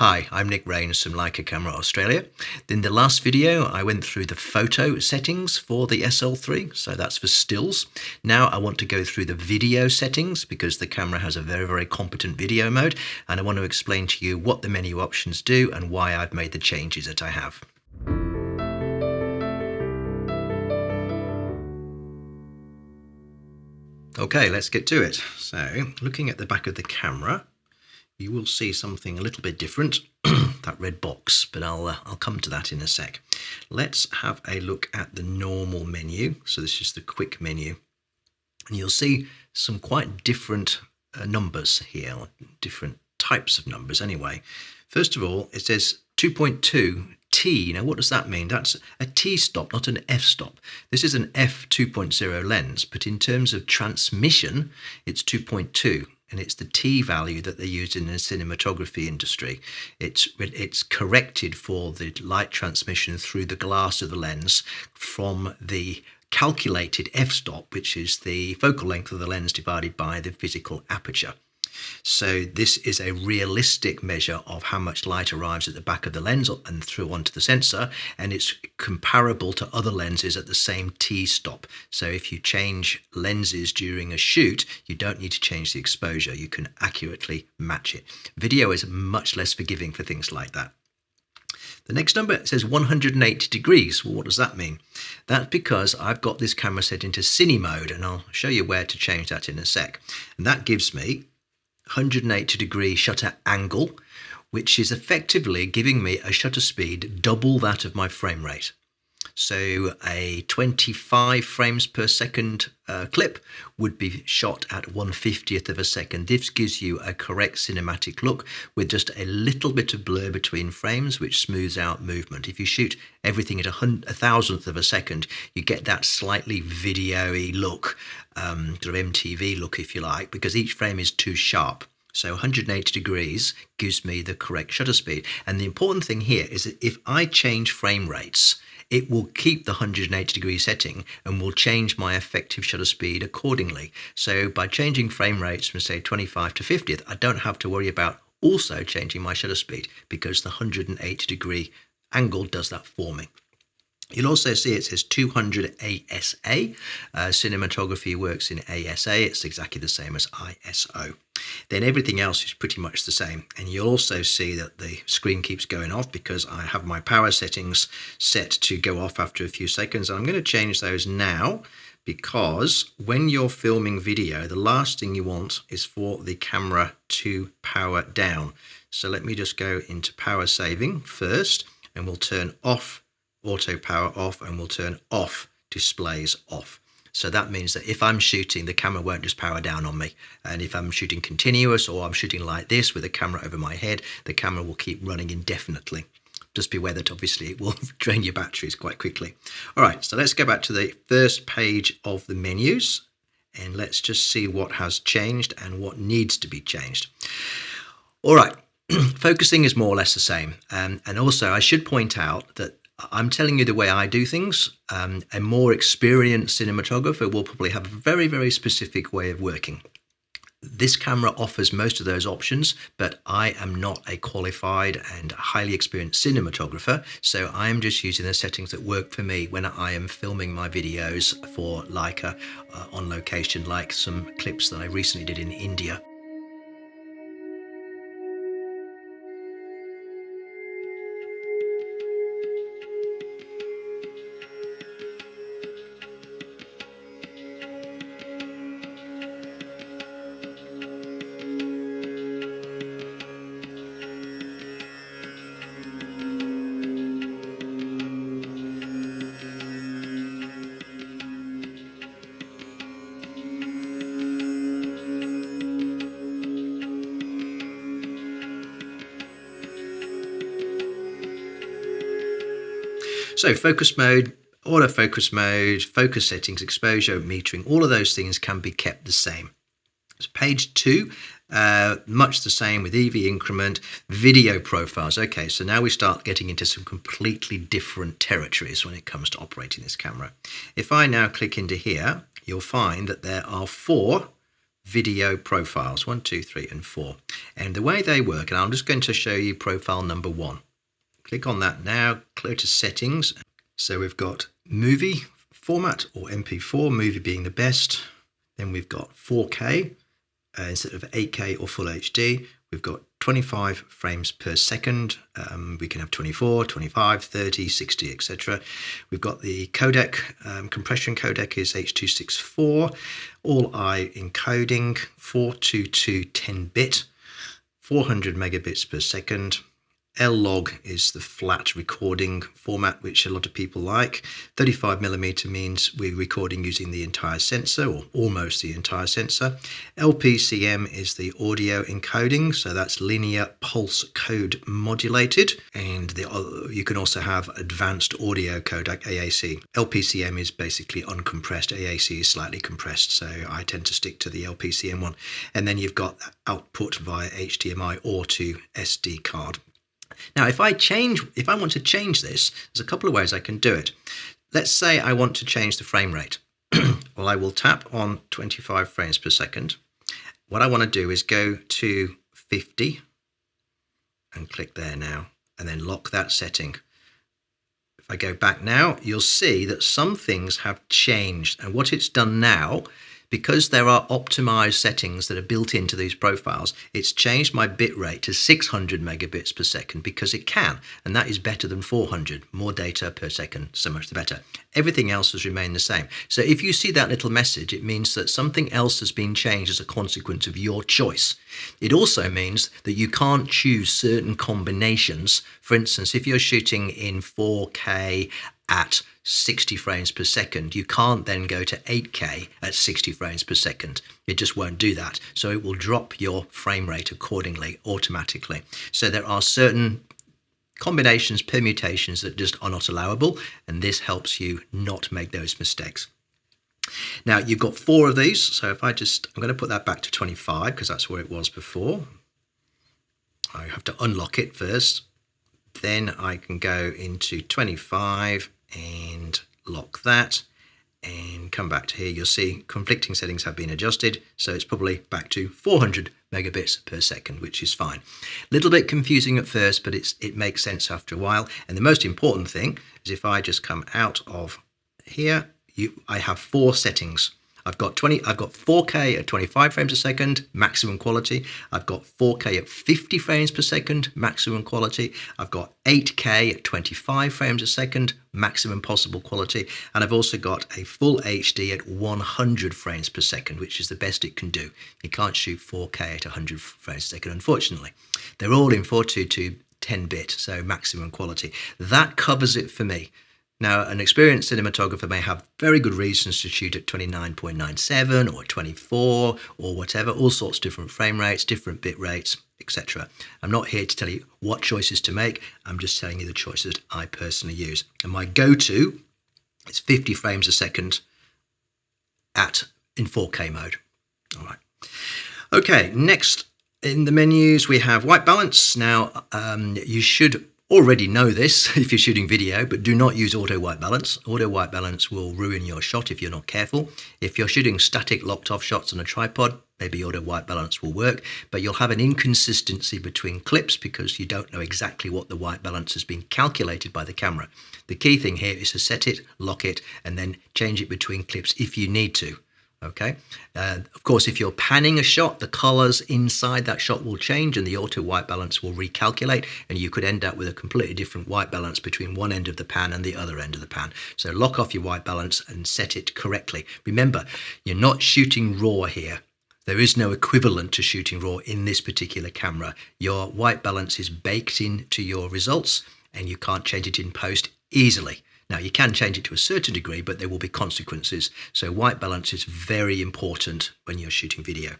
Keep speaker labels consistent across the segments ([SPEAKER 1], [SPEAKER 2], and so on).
[SPEAKER 1] Hi, I'm Nick Rains from Leica Camera Australia. In the last video, I went through the photo settings for the SL3, so that's for stills. Now I want to go through the video settings because the camera has a very competent video mode, and I want to explain to you what the menu options do and why I've made the changes that I have. Okay, let's get to it. So, looking at the back of the camera, you will see something a little bit different, that red box, but I'll come to that in a sec. Let's have a look at the normal menu. So this is the quick menu. And you'll see some quite different numbers here, different types of numbers anyway. First of all, it says 2.2 T. Now what does that mean? That's a T stop, not an F stop. This is an f 2.0 lens, but in terms of transmission, it's 2.2. And it's the T value that they use in the cinematography industry. It's corrected for the light transmission through the glass of the lens from the calculated f-stop, which is the focal length of the lens divided by the physical aperture. So this is a realistic measure of how much light arrives at the back of the lens and through onto the sensor, and it's comparable to other lenses at the same T-stop. So if you change lenses during a shoot, you don't need to change the exposure. You can accurately match it. Video is much less forgiving for things like that. The next number says 180 degrees. Well, what does that mean? That's because I've got this camera set into Cine Mode, and I'll show you where to change that in a sec. And that gives me 180 degree shutter angle, which is effectively giving me a shutter speed double that of my frame rate. So a 25 frames per second clip would be shot at 1/50th of a second. This gives you a correct cinematic look with just a little bit of blur between frames, which smooths out movement. If you shoot everything at a 1,000th of a second, you get that slightly video-y look, sort of MTV look if you like, because each frame is too sharp. So 180 degrees gives me the correct shutter speed. And the important thing here is that if I change frame rates, it will keep the 180 degree setting and will change my effective shutter speed accordingly. So by changing frame rates from say 25 to 50th, I don't have to worry about also changing my shutter speed because the 180 degree angle does that for me. You'll also see it says 200 ASA. Cinematography works in ASA. It's exactly the same as ISO. Then everything else is pretty much the same. And you'll also see that the screen keeps going off because I have my power settings set to go off after a few seconds. And I'm going to change those now because when you're filming video, the last thing you want is for the camera to power down. So let me just go into power saving first, and we'll turn off auto power off, and we'll turn off displays off. So that means that if I'm shooting, the camera won't just power down on me. And if I'm shooting continuous or I'm shooting like this with the camera over my head, the camera will keep running indefinitely. Just be aware that obviously it will drain your batteries quite quickly. All right, so let's go back to the first page of the menus and let's just see what has changed and what needs to be changed. All right, focusing is more or less the same. And also I should point out that I'm telling you the way I do things. A more experienced cinematographer will probably have a very specific way of working. This camera offers most of those options, but I am not a qualified and highly experienced cinematographer, so I am just using the settings that work for me when I am filming my videos for Leica on location, like some clips that I recently did in India. So focus mode, autofocus mode, focus settings, exposure, metering, all of those things can be kept the same. So page 2, much the same with EV increment, video profiles. Okay, so now we start getting into some completely different territories when it comes to operating this camera. If I now click into here, you'll find that there are 4 video profiles, 1, 2, 3, and 4. And the way they work, and I'm just going to show you profile number 1. Click on that now, clear to settings. So we've got movie format or MP4, movie being the best. Then we've got 4K instead of 8K or full HD. We've got 25 frames per second. We can have 24, 25, 30, 60, etc. We've got the codec. Compression codec is H.264. All I encoding 422 10-bit, 400 megabits per second. L-log is the flat recording format, which a lot of people like. 35mm means we're recording using the entire sensor, or almost the entire sensor. LPCM is the audio encoding, so that's linear pulse code modulated. And you can also have advanced audio codec, AAC. LPCM is basically uncompressed. AAC is slightly compressed, so I tend to stick to the LPCM one. And then you've got output via HDMI or to SD card. Now, if I want to change this, there's a couple of ways I can do it. Let's say I want to change the frame rate. Well, I will tap on 25 frames per second. What I want to do is go to 50 and click there now, and then lock that setting. If I go back now, you'll see that some things have changed. And what it's done now, because there are optimized settings that are built into these profiles, it's changed my bitrate to 600 megabits per second because it can, and that is better than 400, more data per second, so much the better. Everything else has remained the same. So if you see that little message, it means that something else has been changed as a consequence of your choice. It also means that you can't choose certain combinations. For instance, if you're shooting in 4K at 60 frames per second, you can't then go to 8K at 60 frames per second. It just won't do that. So it will drop your frame rate accordingly, automatically. So there are certain combinations, permutations that just are not allowable, and this helps you not make those mistakes. Now, you've got 4 of these, so if I'm going to put that back to 25 because that's where it was before. I have to unlock it first. Then I can go into 25 and lock that and come back to here. You'll see conflicting settings have been adjusted, so it's probably back to 400 megabits per second, which is fine. A little bit confusing at first, but it makes sense after a while. And the most important thing is if I just come out of here, I have 4 settings. I've got 4K at 25 frames a second, maximum quality. I've got 4K at 50 frames per second, maximum quality. I've got 8K at 25 frames a second, maximum possible quality. And I've also got a full HD at 100 frames per second, which is the best it can do. You can't shoot 4K at 100 frames a second, unfortunately. They're all in 422 10-bit, so maximum quality. That covers it for me. Now, an experienced cinematographer may have very good reasons to shoot at 29.97 or 24 or whatever, all sorts of different frame rates, different bit rates, etc. I'm not here to tell you what choices to make. I'm just telling you the choices I personally use. And my go-to is 50 frames a second in 4K mode. All right. Okay, next in the menus, we have white balance. Now, you should already know this if you're shooting video, but do not use auto white balance. Auto white balance will ruin your shot if you're not careful. If you're shooting static locked off shots on a tripod, maybe auto white balance will work, but you'll have an inconsistency between clips because you don't know exactly what the white balance has been calculated by the camera. The key thing here is to set it, lock it, and then change it between clips if you need to. Okay. Of course, if you're panning a shot, the colors inside that shot will change and the auto white balance will recalculate, and you could end up with a completely different white balance between one end of the pan and the other end of the pan. So lock off your white balance and set it correctly. Remember, you're not shooting RAW here. There is no equivalent to shooting RAW in this particular camera. Your white balance is baked into your results and you can't change it in post easily. Now, you can change it to a certain degree, but there will be consequences. So white balance is very important when you're shooting video.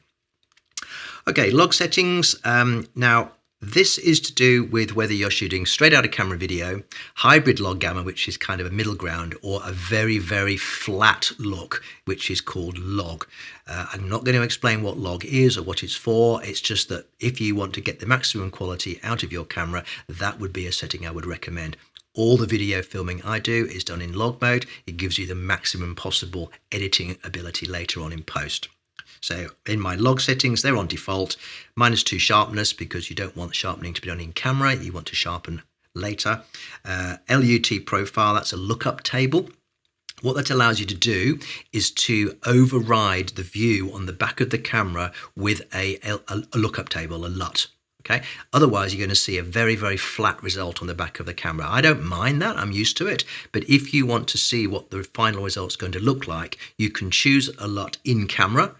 [SPEAKER 1] Okay, log settings. Now, this is to do with whether you're shooting straight out of camera video, hybrid log gamma, which is kind of a middle ground, or a very, very flat look, which is called log. I'm not going to explain what log is or what it's for. It's just that if you want to get the maximum quality out of your camera, that would be a setting I would recommend. All the video filming I do is done in log mode. It gives you the maximum possible editing ability later on in post. So in my log settings, they're on default. -2 sharpness because you don't want sharpening to be done in camera. You want to sharpen later. LUT profile, that's a lookup table. What that allows you to do is to override the view on the back of the camera with a lookup table, a LUT. Okay. Otherwise, you're going to see a very, very flat result on the back of the camera. I don't mind that. I'm used to it. But if you want to see what the final result's going to look like, you can choose a LUT in camera,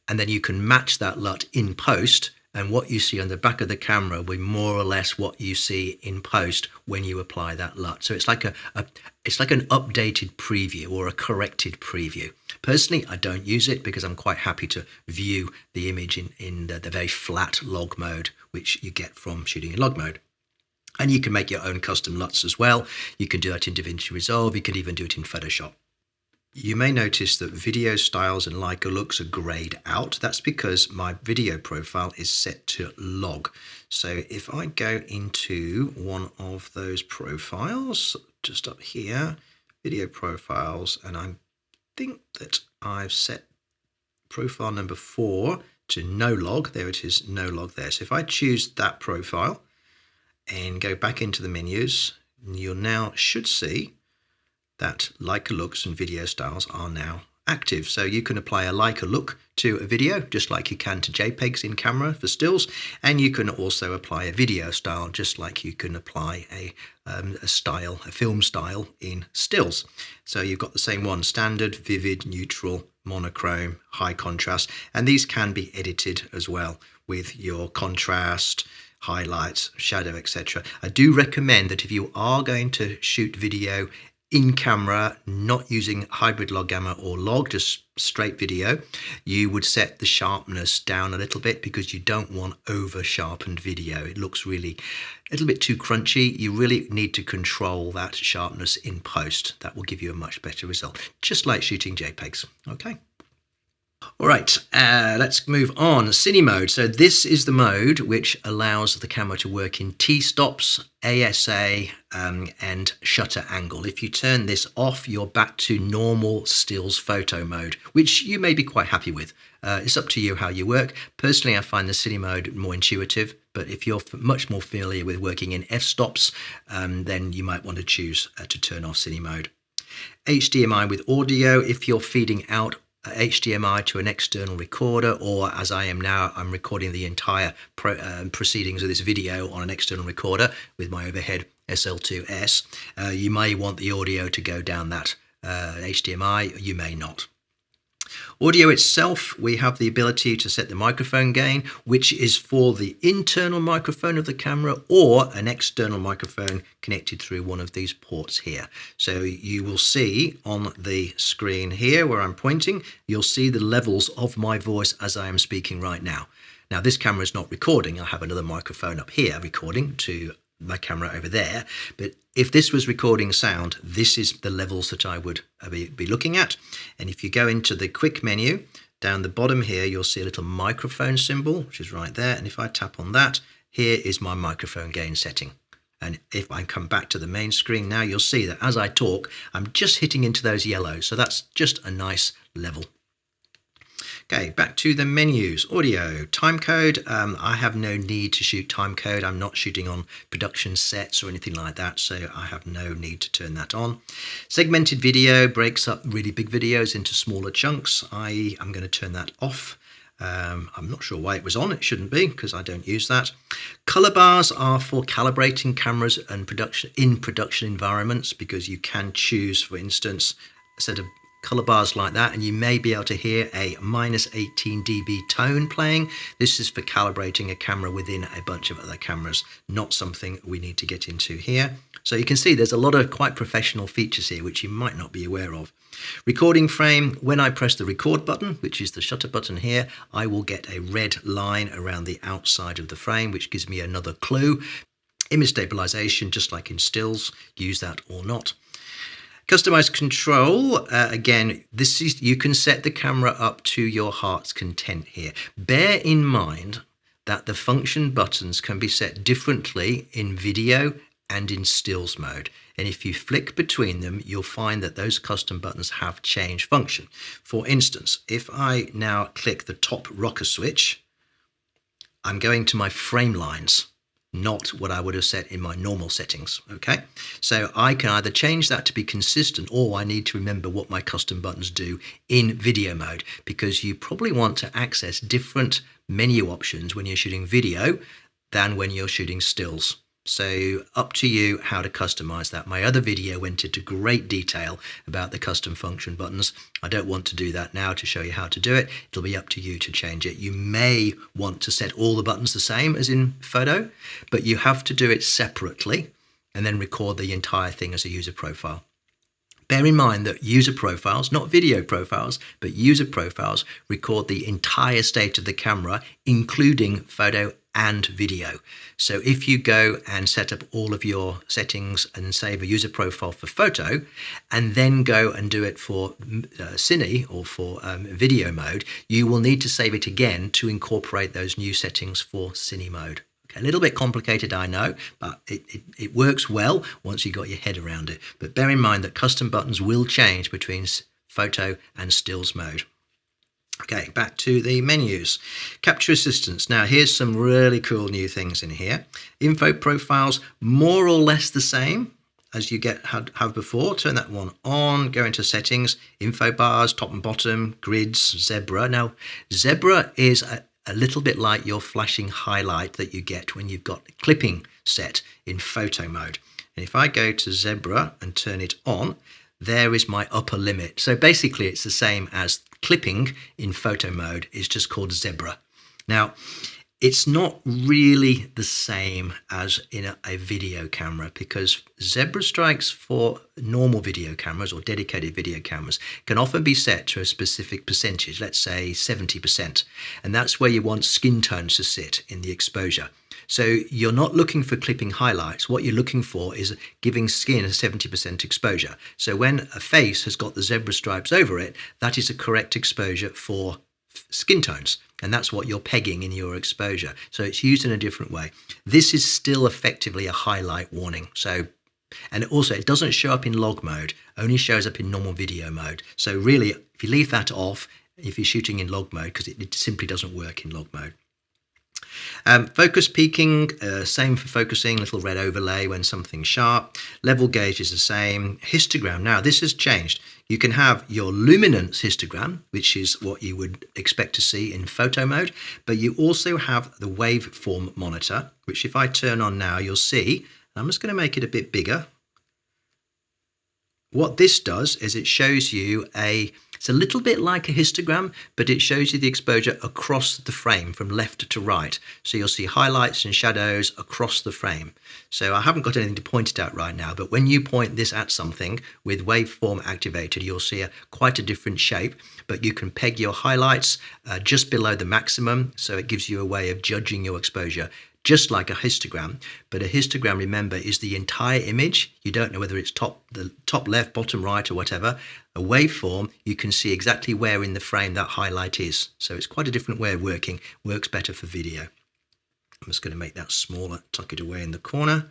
[SPEAKER 1] and then you can match that LUT in post. And what you see on the back of the camera will be more or less what you see in post when you apply that LUT. So it's like it's like an updated preview or a corrected preview. Personally, I don't use it because I'm quite happy to view the image in the very flat log mode, which you get from shooting in log mode. And you can make your own custom LUTs as well. You can do that in DaVinci Resolve. You can even do it in Photoshop. You may notice that video styles and Leica looks are grayed out. That's because my video profile is set to log. So if I go into one of those profiles, just up here, video profiles, and I think that I've set profile number 4 to no log. There it is, no log there. So if I choose that profile and go back into the menus, you now should see that Leica looks and video styles are now active. So you can apply a Leica look to a video just like you can to JPEGs in camera for stills, and you can also apply a video style just like you can apply a film style in stills. So you've got the same one: standard, vivid, neutral, monochrome, high contrast, and these can be edited as well with your contrast, highlights, shadow, etc. I do recommend that if you are going to shoot video in camera, not using hybrid log gamma or log, just straight video, you would set the sharpness down a little bit because you don't want over sharpened video. It looks really a little bit too crunchy. You really need to control that sharpness in post. That will give you a much better result, just like shooting JPEGs. Okay. All right, let's move on. Cine Mode. So this is the mode which allows the camera to work in T-stops, ASA, and shutter angle. If you turn this off, you're back to normal stills photo mode, which you may be quite happy with. It's up to you how you work. Personally, I find the Cine Mode more intuitive, but if you're much more familiar with working in f-stops, then you might want to choose to turn off Cine Mode. HDMI with audio. If you're feeding out HDMI to an external recorder, or as I am now, I'm recording the entire proceedings of this video on an external recorder with my overhead SL3, you may want the audio to go down that HDMI, you may not. Audio itself, we have the ability to set the microphone gain, which is for the internal microphone of the camera or an external microphone connected through one of these ports here. So you will see on the screen here where I'm pointing, you'll see the levels of my voice as I am speaking right now. Now this camera is not recording. I have another microphone up here recording to my camera over there, but if this was recording sound, this is the levels that I would be looking at. And if you go into the quick menu down the bottom here, you'll see a little microphone symbol, which is right there. And if I tap on that, here is my microphone gain setting. And if I come back to the main screen now, you'll see that as I talk, I'm just hitting into those yellows. So that's just a nice level. Okay, back to the menus. Audio, timecode. I have no need to shoot timecode. I'm not shooting on production sets or anything like that, so I have no need to turn that on. Segmented video breaks up really big videos into smaller chunks. I am going to turn that off. I'm not sure why it was on. It shouldn't be because I don't use that. Color bars are for calibrating cameras and production environments, because you can choose, for instance, a set of color bars like that, and you may be able to hear a -18 dB tone playing. This is for calibrating a camera within a bunch of other cameras, not something we need to get into here. So you can see there's a lot of quite professional features here which you might not be aware of. Recording frame, when I press the record button, which is the shutter button here, I will get a red line around the outside of the frame, which gives me another clue. Image stabilization, just like in stills, use that or not. Customized control, again, this is, you can set the camera up to your heart's content here. Bear in mind that the function buttons can be set differently in video and in stills mode. And if you flick between them, you'll find that those custom buttons have change function. For instance, if I now click the top rocker switch, I'm going to my frame lines, not what I would have set in my normal settings, okay? So I can either change that to be consistent, or I need to remember what my custom buttons do in video mode, because you probably want to access different menu options when you're shooting video than when you're shooting stills. So up to you how to customize that. My other video went into great detail about the custom function buttons. I don't want to do that now to show you how to do it. It'll be up to you to change it. You may want to set all the buttons the same as in photo, but you have to do it separately and then record the entire thing as a user profile. Bear in mind that user profiles, not video profiles, but user profiles record the entire state of the camera, including photo and video. So if you go and set up all of your settings and save a user profile for photo, and then go and do it for Cine or for video mode, you will need to save it again to incorporate those new settings for Cine Mode. A little bit complicated, I know, but it works well once you got your head around it. But bear in mind that custom buttons will change between photo and stills mode. Okay, back to the menus. Capture Assistance. Now, here's some really cool new things in here. Info profiles, more or less the same as you have before. Turn that one on, go into settings, info bars, top and bottom, grids, zebra. Now, zebra is a little bit like your flashing highlight that you get when you've got clipping set in photo mode. And if I go to zebra and turn it on, there is my upper limit. So basically it's the same as clipping in photo mode, it's just called zebra. Now, it's not really the same as in a video camera, because zebra strikes for normal video cameras or dedicated video cameras can often be set to a specific percentage, let's say 70%. And that's where you want skin tones to sit in the exposure. So you're not looking for clipping highlights. What you're looking for is giving skin a 70% exposure. So when a face has got the zebra stripes over it, that is a correct exposure for skin tones. And that's what you're pegging in your exposure. So it's used in a different way. This is still effectively a highlight warning. So, and also it doesn't show up in log mode, only shows up in normal video mode. So really, if you leave that off, if you're shooting in log mode, because it simply doesn't work in log mode. Focus peaking, same for focusing, little red overlay when something's sharp. Level gauge is the same. Histogram, now this has changed. You can have your luminance histogram, which is what you would expect to see in photo mode, but you also have the waveform monitor, which if I turn on now, you'll see, I'm just going to make it a bit bigger. What this does is it shows you it's a little bit like a histogram, but it shows you the exposure across the frame from left to right. So you'll see highlights and shadows across the frame. So I haven't got anything to point it at right now, but when you point this at something with waveform activated, you'll see quite a different shape, but you can peg your highlights just below the maximum. So it gives you a way of judging your exposure, just like a histogram. But a histogram, remember, is the entire image. You don't know whether it's the top left, bottom right, or whatever. A waveform, you can see exactly where in the frame that highlight is. So it's quite a different way of working. Works better for video. I'm just going to make that smaller, tuck it away in the corner.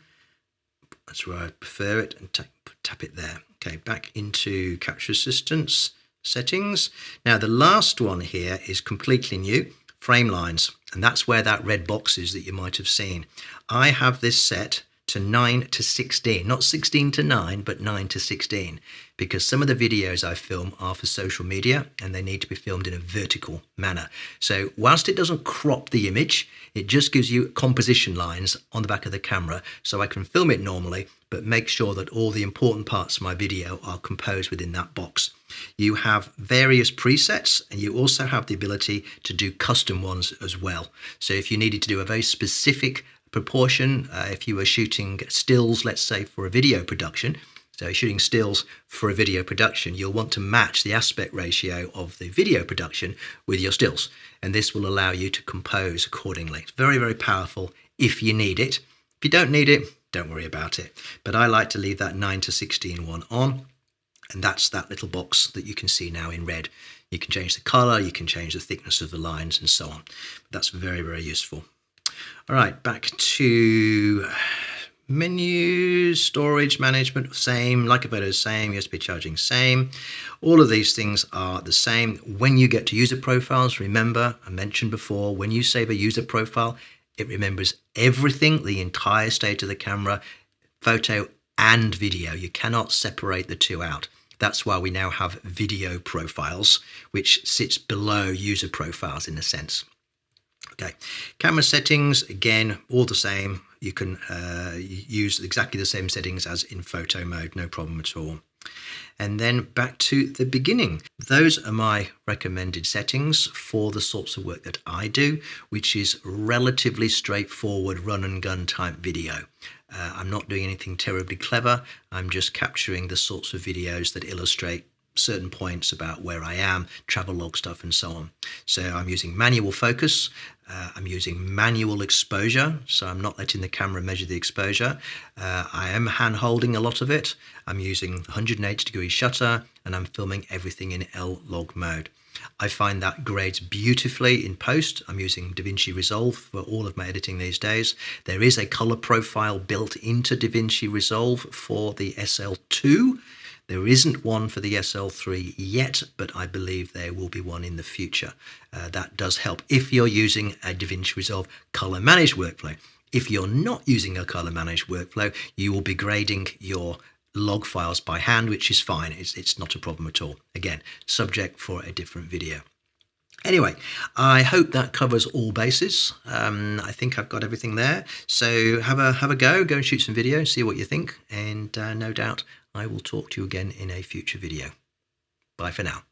[SPEAKER 1] That's where I prefer it, and tap it there. Okay, back into Capture Assistance settings. Now the last one here is completely new. Frame lines, and that's where that red box is that you might have seen. I have this set to 9 to 16, not 16 to 9, but 9 to 16, because some of the videos I film are for social media and they need to be filmed in a vertical manner. So whilst it doesn't crop the image, it just gives you composition lines on the back of the camera, so I can film it normally, but make sure that all the important parts of my video are composed within that box. You have various presets, and you also have the ability to do custom ones as well. So if you needed to do a very specific proportion, if you were shooting stills, let's say for a video production, so shooting stills for a video production, you'll want to match the aspect ratio of the video production with your stills, and this will allow you to compose accordingly. It's very, very powerful if you need it. If you don't need it, don't worry about it. But I like to leave that 9 to 16 one on. And that's that little box that you can see now in red. You can change the color, you can change the thickness of the lines and so on. That's very, very useful. All right, back to Menus, storage management, same. Leica photos, same. USB charging, same. All of these things are the same. When you get to user profiles, remember, I mentioned before, when you save a user profile, it remembers everything, the entire state of the camera, photo and video. You cannot separate the two out. That's why we now have video profiles, which sits below user profiles in a sense. Okay, camera settings, again, all the same. You can use exactly the same settings as in photo mode, no problem at all. And then back to the beginning. Those are my recommended settings for the sorts of work that I do, which is relatively straightforward run and gun type video. I'm not doing anything terribly clever. I'm just capturing the sorts of videos that illustrate certain points about where I am, travel log stuff and so on. So I'm using manual focus, I'm using manual exposure, so I'm not letting the camera measure the exposure. I am hand holding a lot of it. I'm using 180-degree shutter and I'm filming everything in L-log mode. I find that grades beautifully in post. I'm using DaVinci Resolve for all of my editing these days. There is a color profile built into DaVinci Resolve for the SL2. There isn't one for the SL3 yet, but I believe there will be one in the future. That does help if you're using a DaVinci Resolve color managed workflow. If you're not using a color managed workflow, you will be grading your log files by hand, which is fine. It's not a problem at all. Again, subject for a different video. Anyway, I hope that covers all bases. I think I've got everything there. So have a go and shoot some video, see what you think, and no doubt I will talk to you again in a future video. Bye for now.